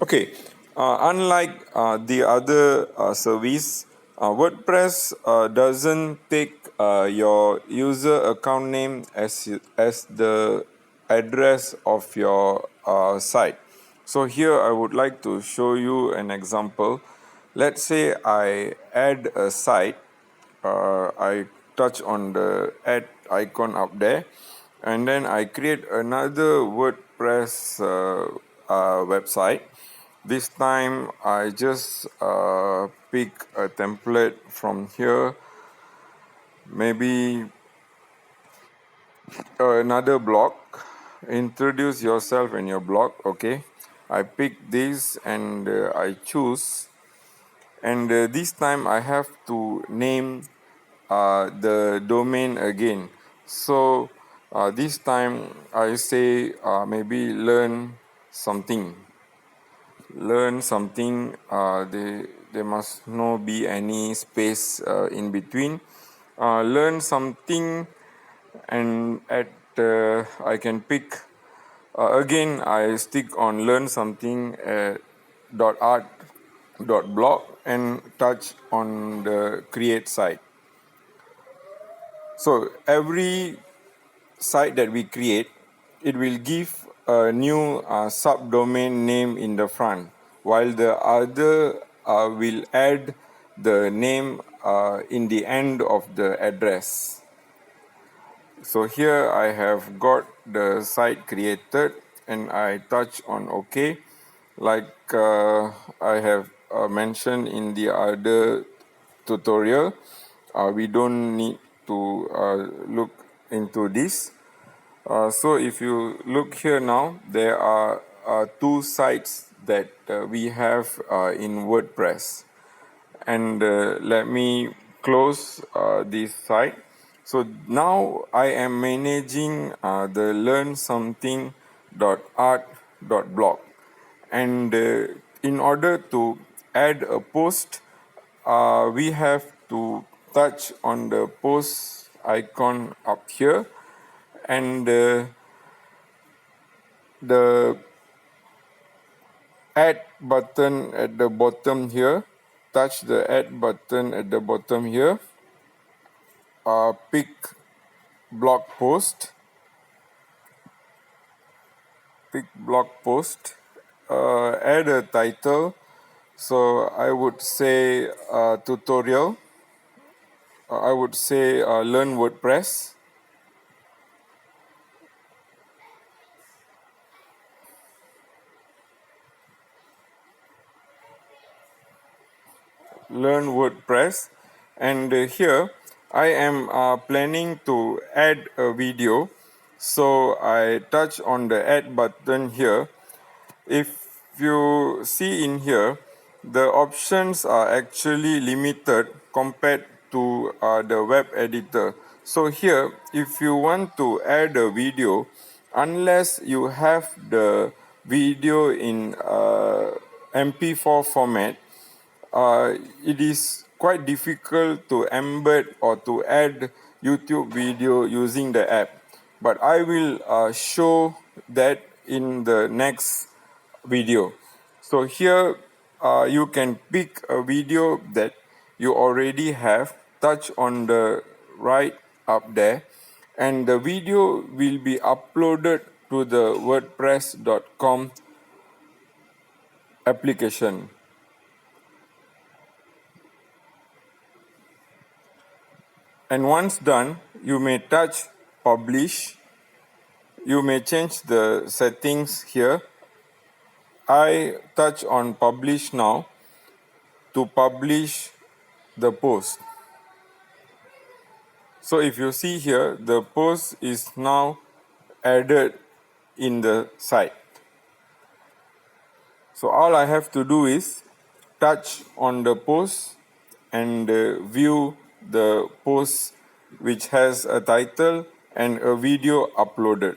Okay, unlike the other service, WordPress doesn't take your user account name as the address of your site. So here I would like to show you an example. Let's say I add a site. I touch on the add icon up there, and then I create another WordPress website. This time I just pick a template from here, maybe another blog. Introduce yourself in your blog. Okay, I pick this and I choose, and this time I have to name the domain again. So this time I say maybe learn something. There must not be any space in between. Learn something, and at I can pick again. I stick on learn something dot art dot blog and touch on the create site. So every site that we create, it will give a new subdomain name in the front, while the other will add the name in the end of the address. So here I have got the site created and I touch on OK. Like I have mentioned in the other tutorial, we don't need to look into this. So if you look here now, there are two sites that we have in WordPress. And let me close this site. So now I am managing the learnsomething.art.blog, and in order to add a post, we have to touch on the post icon up here, and the add button at the bottom here. Touch the add button at the bottom here. Pick blog post. Add a title. So I would say tutorial. I would say learn WordPress. Learn WordPress, and here I am planning to add a video. So I touch on the add button here. If you see in here, the options are actually limited compared to the web editor. So here, if you want to add a video, unless you have the video in MP4 format, it is quite difficult to embed or to add YouTube video using the app. But I will show that in the next video. So here you can pick a video that you already have, touch on the right up there, and the video will be uploaded to the wordpress.com application. And once done, you may touch publish. You may change the settings here. I touch on publish now to publish the post. So if you see here, the post is now added in the site. So all I have to do is touch on the post and view the post which has a title and a video uploaded.